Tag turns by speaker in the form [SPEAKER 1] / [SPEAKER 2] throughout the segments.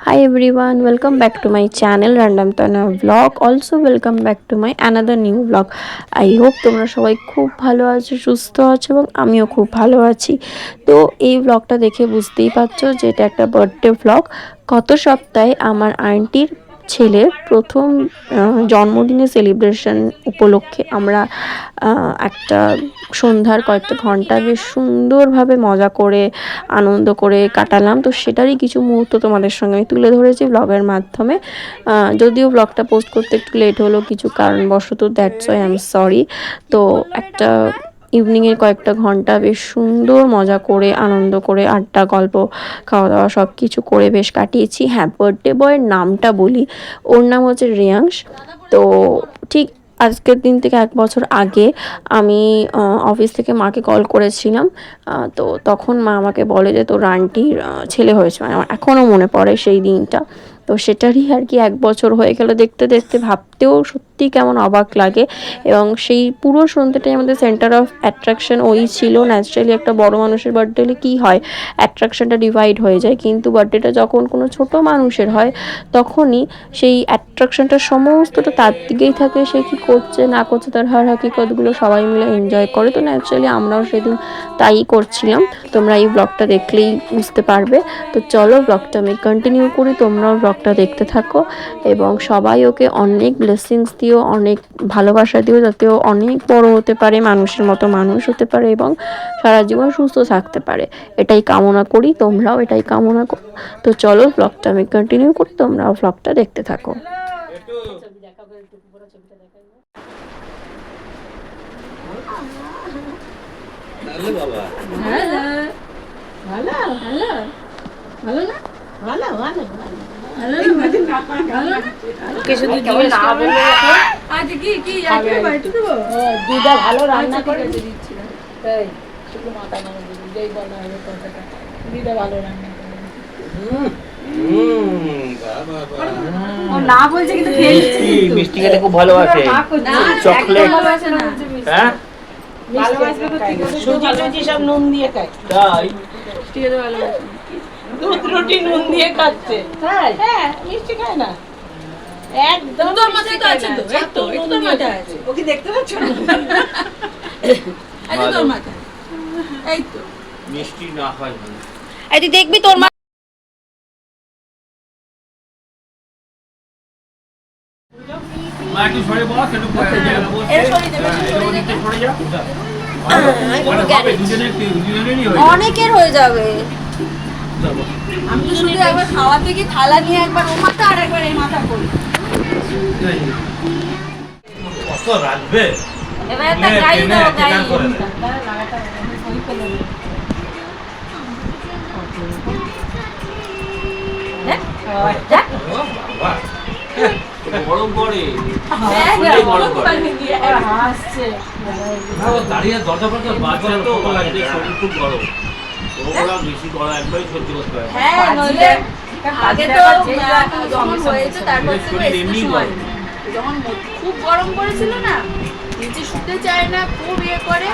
[SPEAKER 1] Hi everyone, welcome back to my channel Random Tana vlog. Also welcome back to my another new vlog. I hope তোমরা সবাই খুব ভালো আছো, সুস্থ আছো এবং আমিও খুব ভালো আছি। তো এই vlogটা দেখে বুঝতেই পারছো যে এটা একটা বার্থডে vlog। গত সপ্তাহে আমার আন্টির ছেলের প্রথম জন্মদিনের সেলিব্রেশন উপলক্ষে আমরা একটা সন্ধ্যার কয়েকটা ঘন্টা বেশ সুন্দরভাবে মজা করে আনন্দ করে কাটালাম। তো সেটারই কিছু মুহূর্ত তোমাদের সঙ্গে আমি তুলে ধরেছি ব্লগের মাধ্যমে। যদিও ব্লগটা পোস্ট করতে একটু লেট হলো কিছু কারণবশত, that's why I am sorry. তো একটা ইভিনিংয়ের কয়েকটা ঘন্টা বেশ সুন্দর মজা করে আনন্দ করে আড্ডা গল্প খাওয়া দাওয়া সব কিছু করে বেশ কাটিয়েছি। হ্যাঁ, বার্থডে বয়ের নামটা বলি, ওর নাম হচ্ছে রেয়াংশ। তো ঠিক আজকের দিন থেকে 1 বছর আগে আমি অফিস থেকে মাকে কল করেছিলাম। তো তখন মা আমাকে বলে যে তোর আন্টির ছেলে হয়েছে। মানে আমার এখনও মনে পড়ে সেই দিনটা। তো সেটারই আর কি 1 বছর হয়ে গেল। দেখতে দেখতে ভাবতেও সত্যি কেমন অবাক লাগে। এবং সেই পুরো সন্ধ্যাটাই আমাদের সেন্টার অফ অ্যাট্রাকশন ওই ছিল। ন্যাচারালি একটা বড় মানুষের বার্থডে হলে কী হয়, অ্যাট্রাকশনটা ডিভাইড হয়ে যায়, কিন্তু বার্থডেটা যখন কোনো ছোট মানুষের হয় তখনই সেই অ্যাট্রাকশনটা সমস্তটা তার দিকেই থাকে। সে কী করছে না করছে তার হাকিকতগুলো সবাই মিলে এনজয় করে। তো ন্যাচারালি আমরাও সেদিন তাই করছিলাম। তোমরা এই ব্লগটা দেখলেই বুঝতে পারবে। তো চলো ব্লগটা আমি কন্টিনিউ করি, তোমরাও ব্লগটা দেখতে থাকো এবং সবাই ওকে অনেক ব্লেসিংস দিও, অনেক ভালোবাসা দিও, যাতে ও অনেক বড় হতে পারে, মানুষের মতো মানুষ হতে পারে এবং সারা জীবন সুস্থ থাকতে পারে। এটাই কামনা করি, তোমরাও এটাই কামনা করো। তো চলো ব্লগটা আমি কন্টিনিউ করি, তোমরাও ব্লগটা দেখতে থাকো।
[SPEAKER 2] ভালো ভালো ভালো না ভালো ভালো দিদা ভালো রান্না করে দিদা ভালো রান্না না বলছে কিন্তু
[SPEAKER 3] মিষ্টি খেতে খুব ভালোবাসে। চকলেট হ্যাঁ
[SPEAKER 2] সুজি টুজি সব নুন দিয়ে খায়।
[SPEAKER 3] তাই
[SPEAKER 2] দুধ রুটি নুন দিয়ে খাচ্ছে। হ্যাঁ মিষ্টি খায় না একদম। তোর মাথায় তো আছে তো, এই তো তোর মাথায় আছে। ও কি দেখতে পাচ্ছ না? এই তো তোর মাথায়, এই তো
[SPEAKER 3] মিষ্টি না হয় ভালো।
[SPEAKER 1] এই তুই দেখবি তোর মা
[SPEAKER 3] একটু সরে বস, একটু পরে যা বস।
[SPEAKER 2] এর সরে যাবে,
[SPEAKER 3] সরে যা।
[SPEAKER 1] অনেকের হয়ে যাবে।
[SPEAKER 2] আমি তো শুধু একবার খাওয়া থেকে থালা নিয়ে একবার ও মাথা আর একবার এই মাথা করি।
[SPEAKER 3] কত রাখবে?
[SPEAKER 2] এবার একটা গাই দাও, গাই
[SPEAKER 3] গরম পড়ে
[SPEAKER 2] হাসছে।
[SPEAKER 3] দাঁড়িয়ে দরজা পড়তে বাচ্চা তো লাগে, শরীর খুব গরম। ওরা বেশি গরম একবারই সহ্য করতে পারে।
[SPEAKER 2] হ্যাঁ নইলে আগে তো যখন হয়েছে তারপর থেকে এমনি গরম, যখন খুব গরম পড়েছিল না, নিচে শুতে চায় না, খুব ইয়ে করে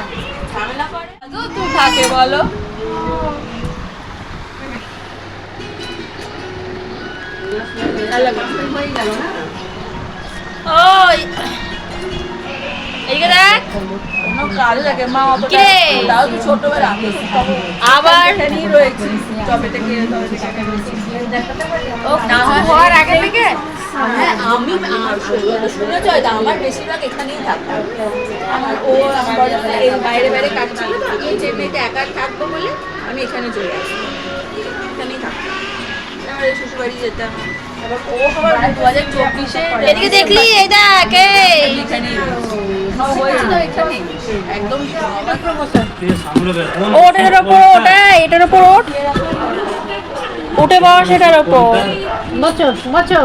[SPEAKER 2] ঝামেলা করে। তো তুই থাকে বলো হয়ে গেল না। ওই এইদিকে দেখ, কোনো কাজ লাগে মা অত দাও তো ছোটবেলা আবার এখানেই রয়েছি তবে থেকে ও না হওয়ার আগে থেকে। হ্যাঁ আমি শুনে চাই আমার বেশিরভাগ এখানেই থাকতো। আমার ও আমার বাইরে বাইরে কাজ ছিল তো, আমি চেন্নাইতে একা থাকবো বলে আমি এখানে চলে আসি, এখানেই থাকতাম। আমার শ্বশুরবাড়ি যেতাম। আবার ও আবার 2024-এ
[SPEAKER 1] এদিকে দেখলি, এই দেখ
[SPEAKER 2] এখানেই হয়েছে তো এখানে একদম
[SPEAKER 1] ওটার ওপর, ওটা এটার ওপর ওঠ, উঠে বস এটার ওপর।
[SPEAKER 2] বচো বচো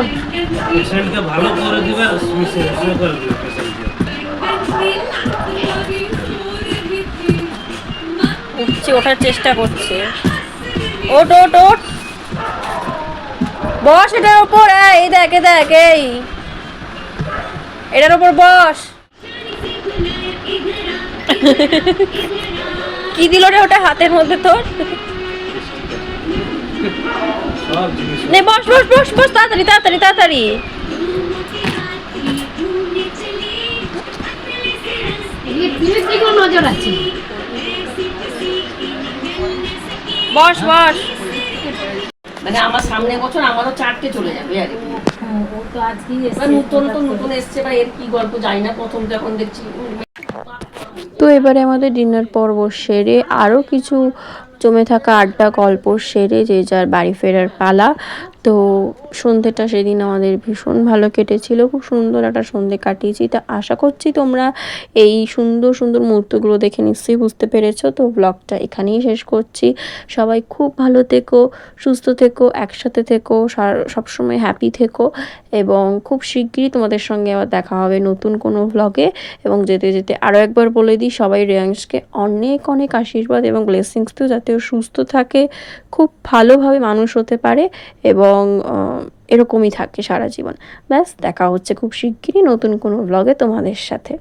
[SPEAKER 3] পেশেন্টকে ভালো করে দিবে, শুয়ে করে দিবে পেশেন্টকে।
[SPEAKER 1] উঠছে, ওঠার চেষ্টা করছে। ওঠ ওঠ ওঠ, বস এটার ওপর। এই দেখ, এই দেখ, এই এটার ওপর বস। কি দিল রে ওটা হাতের মধ্যে তোর?
[SPEAKER 3] সব জিনিস
[SPEAKER 1] নে বস বস বস বস, তাড়াতাড়ি তাড়াতাড়ি তাড়াতাড়ি।
[SPEAKER 4] নজর আছে।
[SPEAKER 1] বস বস।
[SPEAKER 2] মানে আমার সামনে বছর আমারও 4টে চলে যাবে আর কি।
[SPEAKER 4] ও তো আজকেই
[SPEAKER 2] এবার নতুন তো নতুন এসছে বা এর কি গল্প জানি না, প্রথম যখন দেখছি।
[SPEAKER 1] তো এবারে আমাদের ডিনার পর্ব সেরে আরও কিছু জমে থাকা আড্ডা গল্প সেরে যে যার বাড়ি ফেরার পালা। তো সন্ধেটা সেদিন আমাদের ভীষণ ভালো কেটেছিল, খুব সুন্দর একটা সন্ধে কাটিয়েছি। তা আশা করছি তোমরা এই সুন্দর সুন্দর মুহূর্তগুলো দেখে নিশ্চয়ই বুঝতে পেরেছো। তো ব্লগটা এখানেই শেষ করছি। সবাই খুব ভালো থেকো, সুস্থ থেকো, একসাথে থেকো, সবসময় হ্যাপি থেকো, এবং খুব শিগগিরই তোমাদের সঙ্গে আবার দেখা হবে নতুন কোনো ব্লগে। এবং যেতে যেতে আরও একবার বলে দিই, সবাই রেয়াংশকে অনেক অনেক আশীর্বাদ এবং ব্লেসিংস দিও, যাতে ও সুস্থ থাকে, খুব ভালোভাবে মানুষ হতে পারে এবং এরকমই থাকে সারা জীবন। ব্যাস, দেখা হচ্ছে খুব শিগগিরই নতুন কোনো ব্লগে তোমাদের সাথে।